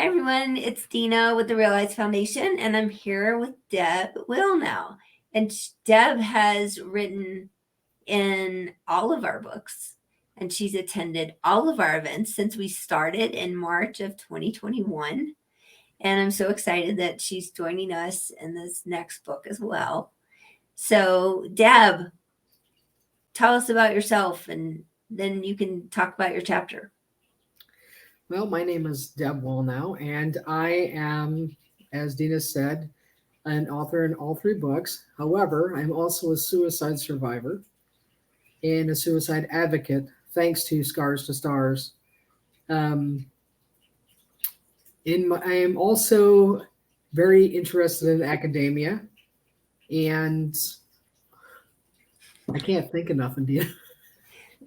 Hi, everyone. It's Dina with the Realize Foundation, and I'm here with Deb Weilnau. And Deb has written in all of our books, and she's attended all of our events since we started in March of 2021. And I'm so excited that she's joining us in this next book as well. So, Deb, tell us about yourself, and then you can talk about your chapter. Well, my name is Deb Weilnau, and I am, as Dina said, an author in all three books. However, I'm also a suicide survivor and a suicide advocate, thanks to Scars to Stars. Um, I am also very interested in academia, and I can't think of nothing, Dina.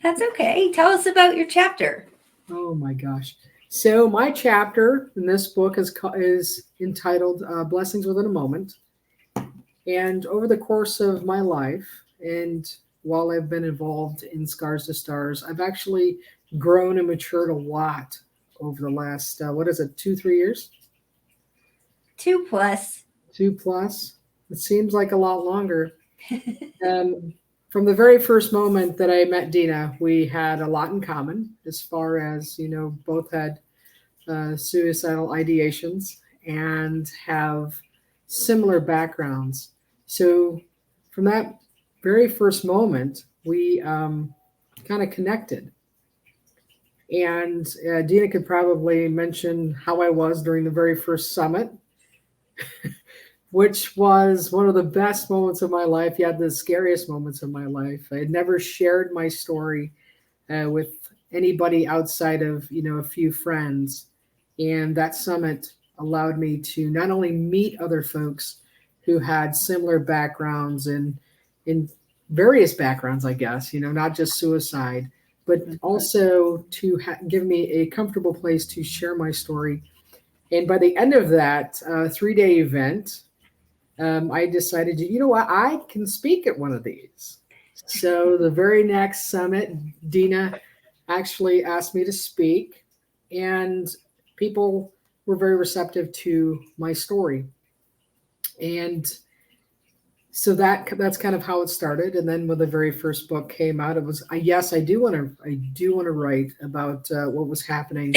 That's okay. Tell us about your chapter. Oh my gosh. So my chapter in this book is entitled "Blessings Within a Moment." And over the course of my life, and while I've been involved in Scars to Stars, I've actually grown and matured a lot over the last, what is it, 2, 3 years? 2 plus. 2 plus. It seems like a lot longer. Um, from the very first moment that I met Dina, we had a lot in common as far as, both had suicidal ideations and have similar backgrounds. So from that very first moment, we kind of connected. And Dina could probably mention how I was during the very first summit, which was one of the best moments of my life, yet the scariest moments of my life. I had never shared my story with anybody outside of a few friends, and that summit allowed me to not only meet other folks who had similar backgrounds and in various backgrounds, I guess, not just suicide, but also to give me a comfortable place to share my story. And by the end of that 3-day event, I decided, you know what, I can speak at one of these. So the very next summit, Dina actually asked me to speak, and people were very receptive to my story. And so that's kind of how it started. And then when the very first book came out, it was yes, I do want to write about what was happening.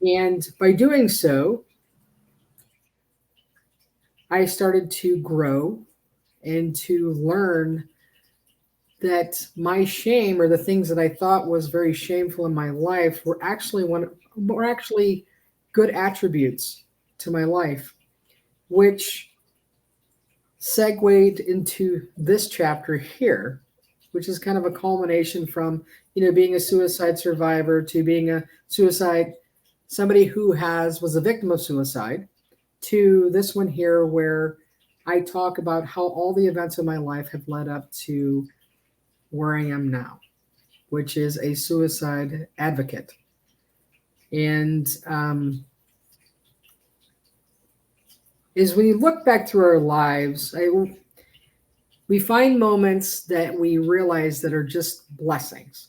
And by doing so, I started to grow and to learn that my shame, or the things that I thought was very shameful in my life, were actually good attributes to my life, which segued into this chapter here, which is kind of a culmination from being a suicide survivor to being a suicide somebody who has was a victim of suicide, to this one here where I talk about how all the events of my life have led up to where I am now, which is a suicide advocate. And is when you look back through our lives, we find moments that we realize that are just blessings.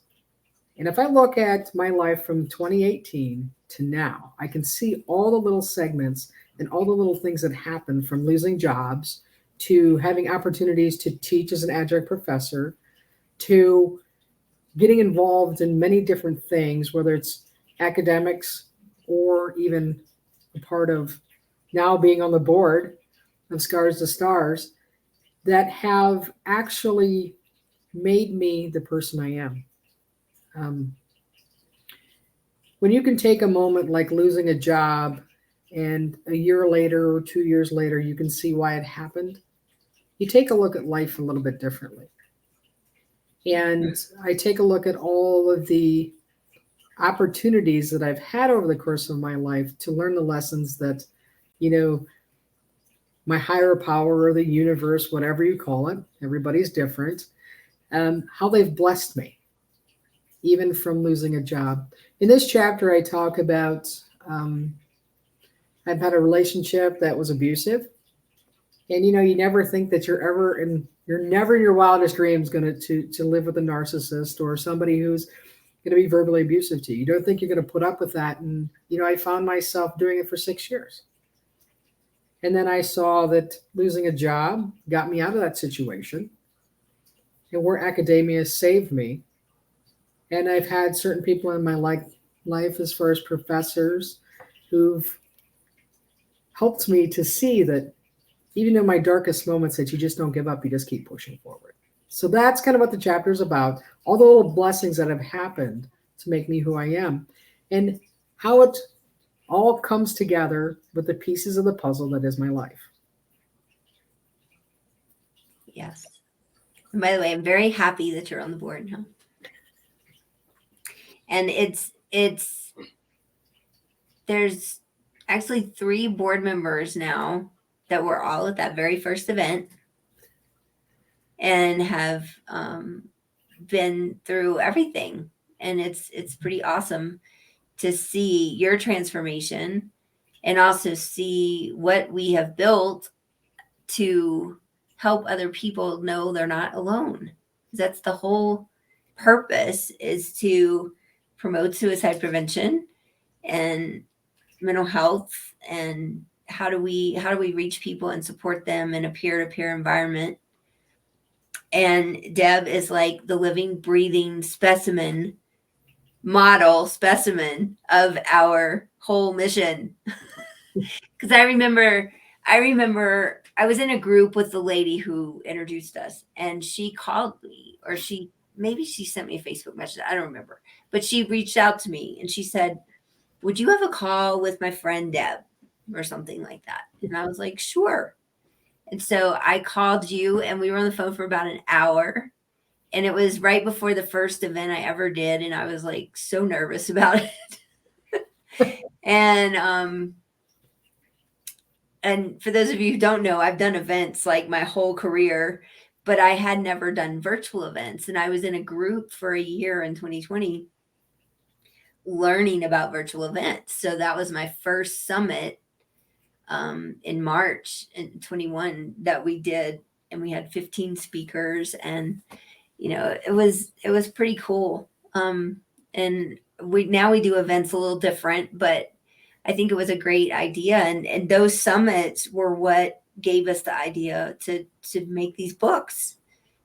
And if I look at my life from 2018 to now, I can see all the little segments and all the little things that happened, from losing jobs to having opportunities to teach as an adjunct professor to getting involved in many different things, whether it's academics or even a part of now being on the board of Scars to Stars, that have actually made me the person I am. Um, when you can take a moment like losing a job, and a year later or 2 years later, you can see why it happened, you take a look at life a little bit differently. And I take a look at all of the opportunities that I've had over the course of my life to learn the lessons that, you know, my higher power or the universe, whatever you call it, everybody's different, how they've blessed me, even from losing a job. In this chapter, I talk about I've had a relationship that was abusive. And you never think that you're never in your wildest dreams going to live with a narcissist or somebody who's going to be verbally abusive to you. You don't think you're going to put up with that. And, I found myself doing it for 6 years. And then I saw that losing a job got me out of that situation, and where academia saved me. And I've had certain people in my life, as far as professors, who've helped me to see that even in my darkest moments, that you just don't give up, you just keep pushing forward. So that's kind of what the chapter is about. All the little blessings that have happened to make me who I am, and how it all comes together with the pieces of the puzzle that is my life. Yes. And by the way, I'm very happy that you're on the board now. And there's actually 3 board members now that were all at that very first event and have been through everything. And it's pretty awesome to see your transformation and also see what we have built to help other people know they're not alone. That's the whole purpose, is to promote suicide prevention and mental health, and how do we reach people and support them in a peer-to-peer environment. And Deb is like the living, breathing specimen of our whole mission. Because I remember I was in a group with the lady who introduced us, and she called me, or maybe she sent me a Facebook message. I don't remember, but she reached out to me and she said, "Would you have a call with my friend Deb?" or something like that. And I was like, "Sure." And so I called you, and we were on the phone for about an hour. And it was right before the first event I ever did, and I was like so nervous about it. And for those of you who don't know, I've done events like my whole career, but I had never done virtual events. And I was in a group for a year in 2020 learning about virtual events. So that was my first summit in March in 21 that we did. And we had 15 speakers, and it was pretty cool. And we do events a little different, but I think it was a great idea. And those summits were what gave us the idea to make these books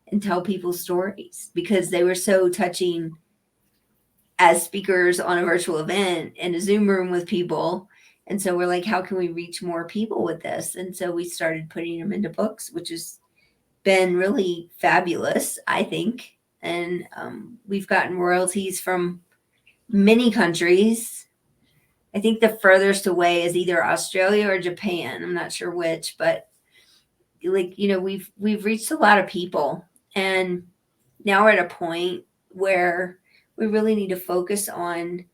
and tell people's stories, because they were so touching as speakers on a virtual event in a Zoom room with people. And so we're like, how can we reach more people with this? And so we started putting them into books, which has been really fabulous, I think. And we've gotten royalties from many countries. I think the furthest away is either Australia or Japan. I'm not sure which, but we've reached a lot of people, and now we're at a point where we really need to focus on,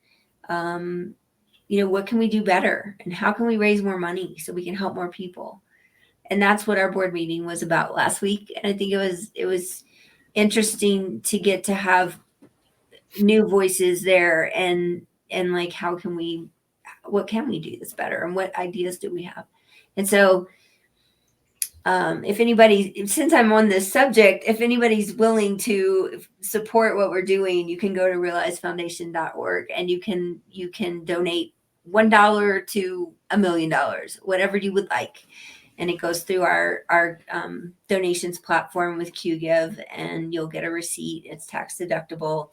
what can we do better, and how can we raise more money so we can help more people. And that's what our board meeting was about last week. And I think it was interesting to get to have new voices there, and like, what can we do this better, and what ideas do we have? And so since I'm on this subject, if anybody's willing to support what we're doing, you can go to realizefoundation.org, and you can donate $1 to $1 million, whatever you would like. And it goes through our donations platform with QGive, and you'll get a receipt. It's tax deductible.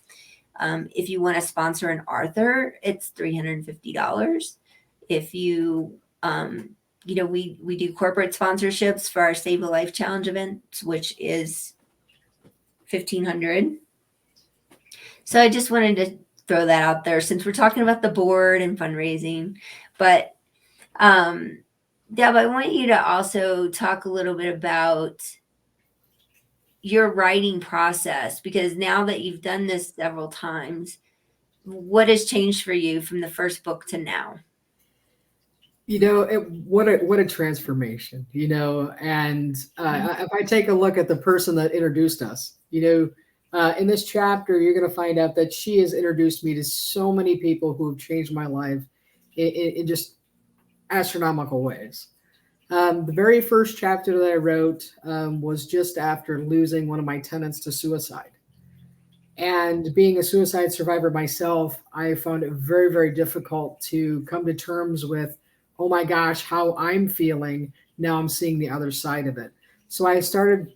If you want to sponsor an author, it's $350. If you, we do corporate sponsorships for our Save a Life Challenge events, which is $1,500. So I just wanted to throw that out there since we're talking about the board and fundraising. But Deb, I want you to also talk a little bit about your writing process, because now that you've done this several times, what has changed for you from the first book to now? What a transformation, and if I take a look at the person that introduced us, in this chapter, you're going to find out that she has introduced me to so many people who have changed my life in just astronomical ways. The very first chapter that I wrote was just after losing one of my tenants to suicide. And being a suicide survivor myself, I found it very, very difficult to come to terms with, oh my gosh, how I'm feeling. Now I'm seeing the other side of it. So I started,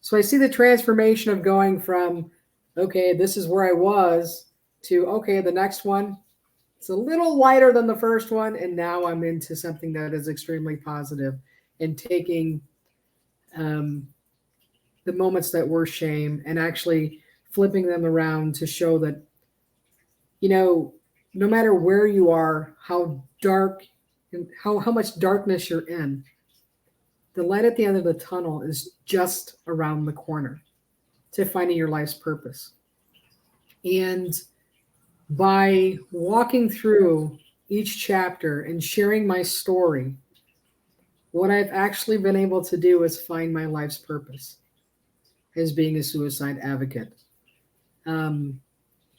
so I see the transformation of going from, okay, this is where I was, to, okay, the next one, it's a little lighter than the first one. And now I'm into something that is extremely positive and taking um, the moments that were shame and actually flipping them around to show that, you know, no matter where you are, how dark and how much darkness you're in, the light at the end of the tunnel is just around the corner to finding your life's purpose. And by walking through each chapter and sharing my story, what I've actually been able to do is find my life's purpose as being a suicide advocate. Um,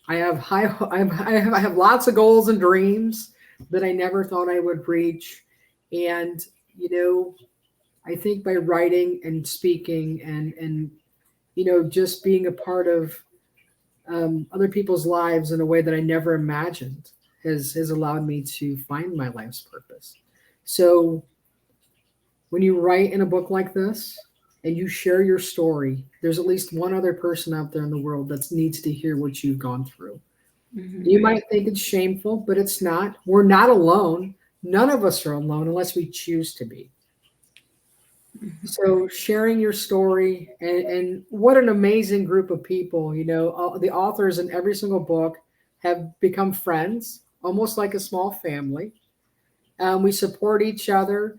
I have I have lots of goals and dreams that I never thought I would reach, and you know, I think by writing and speaking and just being a part of other people's lives in a way that I never imagined has allowed me to find my life's purpose. So when you write in a book like this and you share your story, there's at least one other person out there in the world that needs to hear what you've gone through. Mm-hmm. You might think it's shameful, but it's not. We're not alone. None of us are alone unless we choose to be. So sharing your story and what an amazing group of people, the authors in every single book have become friends, almost like a small family. We support each other.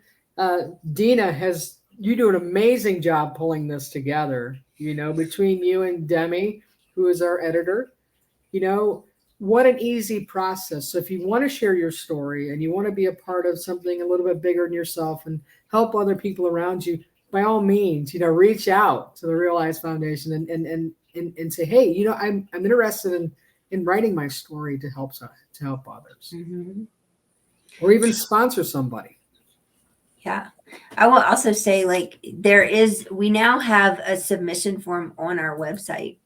Dina you do an amazing job pulling this together, between you and Demi, who is our editor. you know what an easy process. So if you want to share your story and you want to be a part of something a little bit bigger than yourself and help other people around you, by all means, reach out to the Realize Foundation and say, hey, I'm interested in writing my story to help others, Mm-hmm. or even sponsor somebody. Yeah. I will also say, like, we now have a submission form on our website.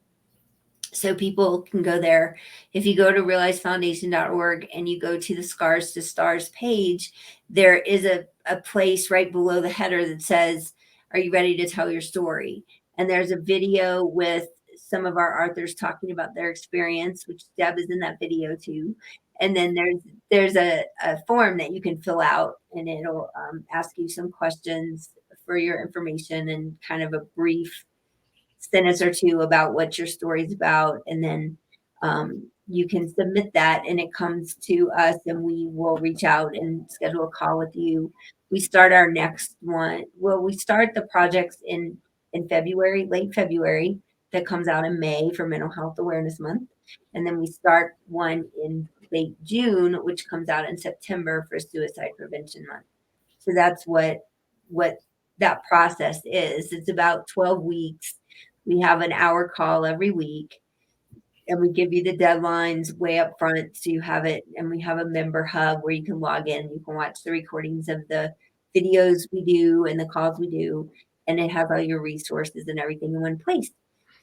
So people can go there. If you go to realizefoundation.org and you go to the Scars to Stars page, there is a place right below the header that says, are you ready to tell your story? And there's a video with some of our authors talking about their experience, which Deb is in that video too. And then there's a form that you can fill out, and it'll ask you some questions for your information and kind of a brief sentence or two about what your story's about, and then you can submit that, and it comes to us, and we will reach out and schedule a call with you. We start our next one. Well, we start the projects in February, late February, that comes out in May for Mental Health Awareness Month, and then we start one in late June, which comes out in September for Suicide Prevention Month. So that's what that process is. It's about 12 weeks. We have an hour call every week, and we give you the deadlines way up front so you have it. And we have a member hub where you can log in. You can watch the recordings of the videos we do and the calls we do, and it has all your resources and everything in one place.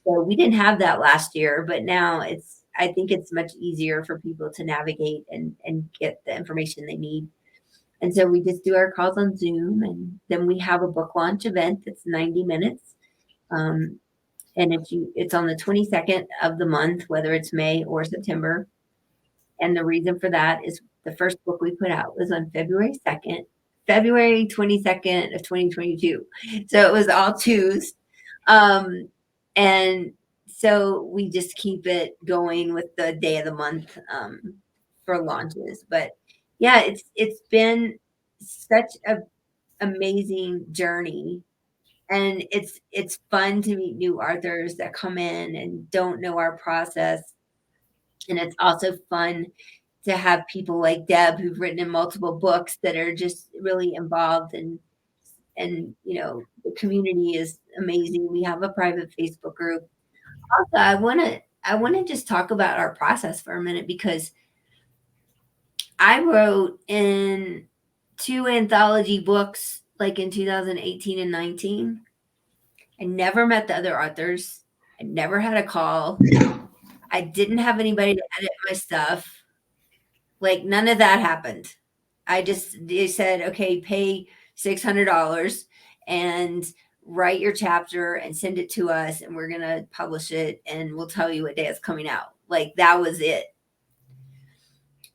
So we didn't have that last year, but now I think it's much easier for people to navigate and get the information they need. And so we just do our calls on Zoom, and then we have a book launch event that's 90 minutes. Um, and it's on the 22nd of the month, whether it's May or September. And the reason for that is the first book we put out was on February 2nd, February 22nd of 2022. So it was all twos. Um, and so we just keep it going with the day of the month for launches. But yeah, it's been such a amazing journey, and it's fun to meet new authors that come in and don't know our process, and it's also fun to have people like Deb who've written in multiple books that are just really involved, and the community is amazing. We have a private Facebook group. Also, I want to just talk about our process for a minute, because I wrote in two anthology books like in 2018 and 19. I never met the other authors. I never had a call. I didn't have anybody to edit my stuff. Like none of that happened. They said, okay, pay $600 and write your chapter and send it to us, and we're gonna publish it, and we'll tell you what day it's coming out. Like that was it.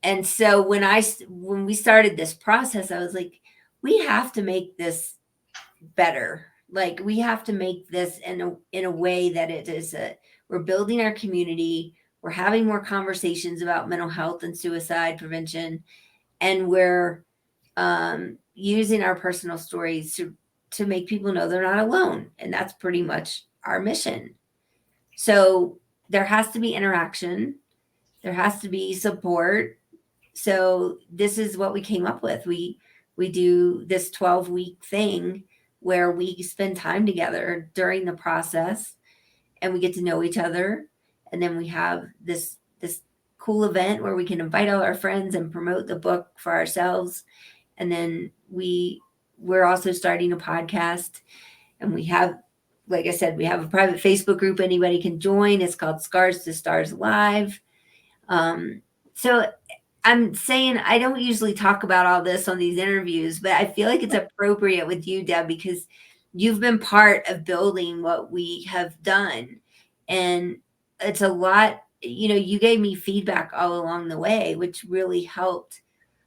And so when we started this process, I was like, we have to make this better. Like we have to make this in a way that it is we're building our community, we're having more conversations about mental health and suicide prevention, and we're using our personal stories to make people know they're not alone, and that's pretty much our mission. So there has to be interaction, there has to be support. So this is what we came up with. We do this 12-week thing where we spend time together during the process, and we get to know each other, and then we have this cool event where we can invite all our friends and promote the book for ourselves. And then we're also starting a podcast, and we have, like I said, we have a private Facebook group anybody can join. It's called Scars to Stars Live. So I'm saying I don't usually talk about all this on these interviews, but I feel like it's appropriate with you, Deb, because you've been part of building what we have done. And it's a lot, you gave me feedback all along the way, which really helped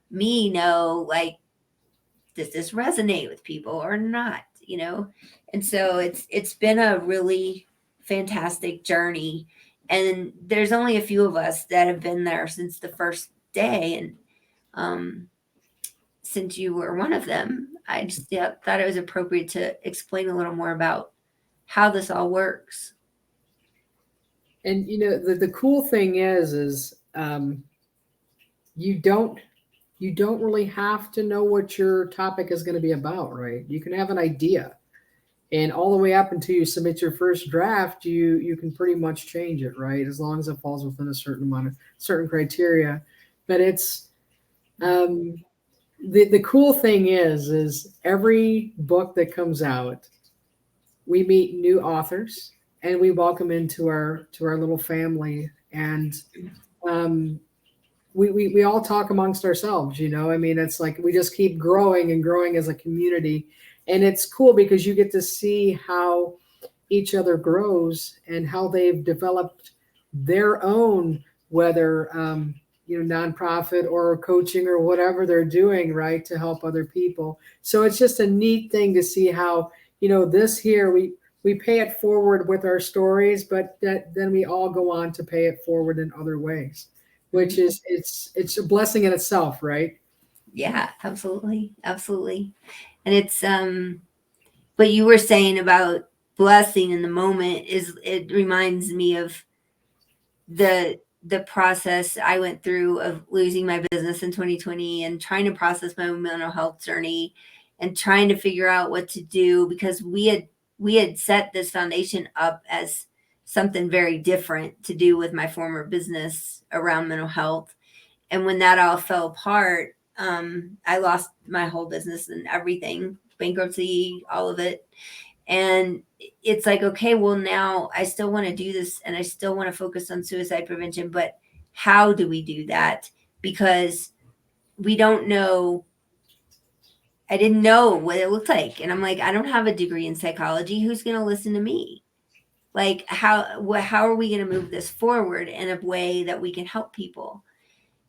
me know, like, does this resonate with people or not? And so it's been a really fantastic journey, and there's only a few of us that have been there since the first day. And um since you were one of them, I just, yeah, thought it was appropriate to explain a little more about how this all works. And the cool thing is you don't really have to know what your topic is going to be about, right? You can have an idea, and all the way up until you submit your first draft, you can pretty much change it, right? As long as it falls within a certain amount of certain criteria. But it's um, the cool thing is every book that comes out, we meet new authors and we welcome into our little family, and um, we all talk amongst ourselves. I mean, it's like we just keep growing and growing as a community, and it's cool because you get to see how each other grows and how they've developed their own, whether nonprofit or coaching or whatever they're doing, right, to help other people. So it's just a neat thing to see how this here we pay it forward with our stories, but then we all go on to pay it forward in other ways, which Mhm. is it's a blessing in itself, right? Yeah, absolutely. Absolutely. And it's what you were saying about blessing in the moment is, it reminds me of the process I went through of losing my business in 2020 and trying to process my own mental health journey and trying to figure out what to do, because we had set this foundation up as something very different to do with my former business around mental health. And when that all fell apart, I lost my whole business and everything, bankruptcy, all of it. And it's like, okay, well, now I still want to do this and I still want to focus on suicide prevention, but how do we do that? Because we don't know. I didn't know what it looked like. And I'm like, I don't have a degree in psychology. Who's going to listen to me? Like, how are we going to move this forward in a way that we can help people?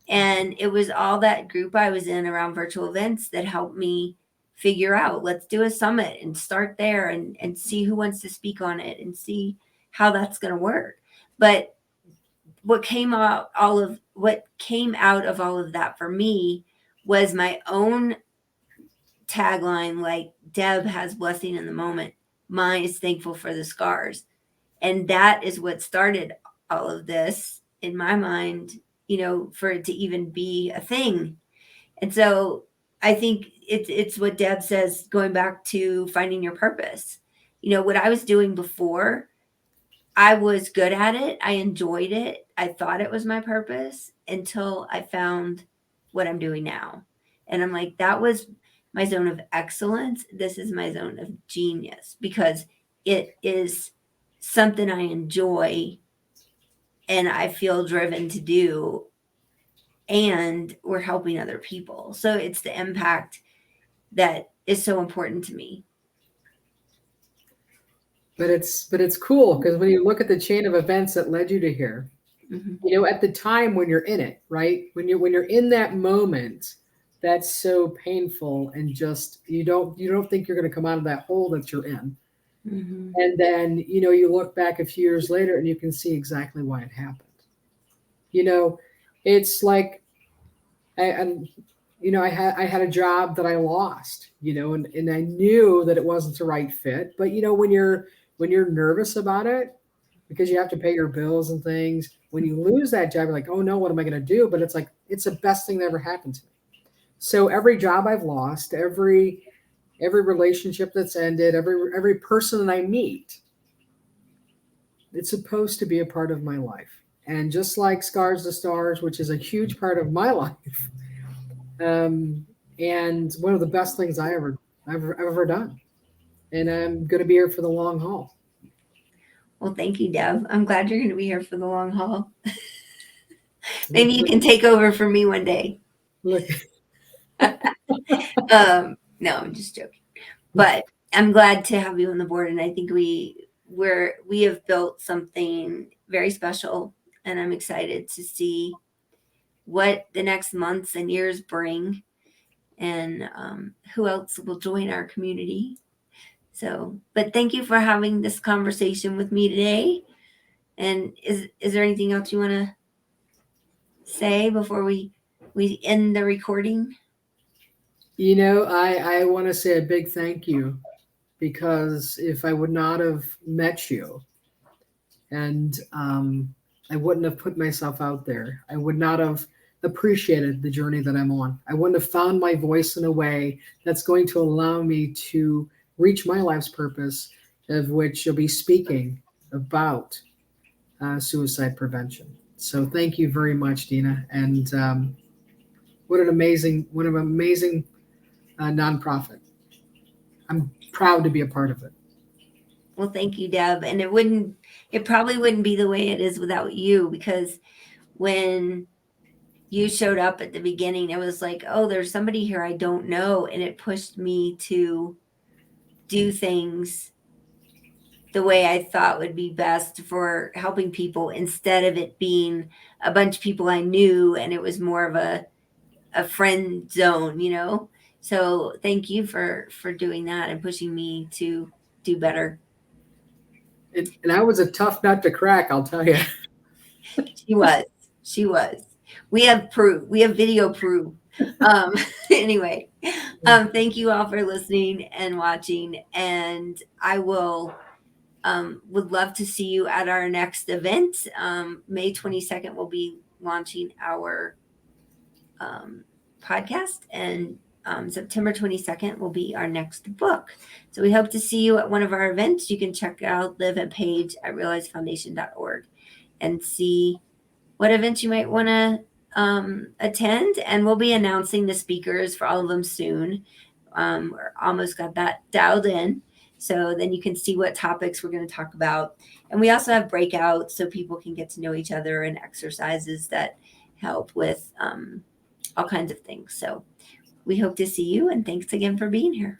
And it was all that group I was in around virtual events that helped me figure out, let's do a summit and start there and see who wants to speak on it and see how that's going to work. But what came out of all of that for me was my own tagline, like, Deb has blessing in the moment, mine is thankful for the scars. And that is what started all of this in my mind, for it to even be a thing. And so I think it's what Deb says, going back to finding your purpose. What I was doing before, I was good at it. I enjoyed it. I thought it was my purpose until I found what I'm doing now. And I'm like, that was my zone of excellence. This is my zone of genius, because it is something I enjoy and I feel driven to do, and we're helping other people. So it's the impact that is so important to me. But it's cool because when you look at the chain of events that led you to here, Mm-hmm. at the time when you're in it, right? When you're in that moment, that's so painful and just you don't think you're going to come out of that hole that you're in. Mm-hmm. And then, you look back a few years later and you can see exactly why it happened. You know, it's like I had a job that I lost, and I knew that it wasn't the right fit. But when you're nervous about it because you have to pay your bills and things, when you lose that job, you're like, oh no, what am I going to do? But it's like it's the best thing that ever happened to me. So every job I've lost, every relationship that's ended, every person that I meet, it's supposed to be a part of my life. And just like Scars to Stars, which is a huge part of my life, um, and one of the best things I've ever done. And I'm going to be here for the long haul. Well, thank you, Deb. I'm glad you're going to be here for the long haul. Look, Maybe you look, can take over for me one day. look. No, I'm just joking. But I'm glad to have you on the board, and I think we have built something very special, and I'm excited to see what the next months and years bring, and who else will join our community. So, but thank you for having this conversation with me today. And is there anything else you want to say before we end the recording? I want to say a big thank you because if I would not have met you and I wouldn't have put myself out there, I would not have appreciated the journey that I'm on. I wouldn't have found my voice in a way that's going to allow me to reach my life's purpose, of which you'll be speaking about suicide prevention. So thank you very much, Dina. And what an amazing nonprofit. I'm proud to be a part of it. Well, thank you, Deb. And it probably wouldn't be the way it is without you, because when you showed up at the beginning, it was like, oh, there's somebody here I don't know. And it pushed me to do things the way I thought would be best for helping people, instead of it being a bunch of people I knew and it was more of a friend zone. So thank you for doing that and pushing me to do better. And I was a tough nut to crack, I'll tell you. She was. She was. We have proof. We have video proof. Um, anyway, thank you all for listening and watching. And I would love to see you at our next event. May 22nd, we'll be launching our podcast, and September 22nd will be our next book. So we hope to see you at one of our events. You can check out the event page at realizefoundation.org and see what events you might want to attend. And we'll be announcing the speakers for all of them soon. We're almost got that dialed in. So then you can see what topics we're going to talk about. And we also have breakouts so people can get to know each other, and exercises that help with all kinds of things. So we hope to see you, and thanks again for being here.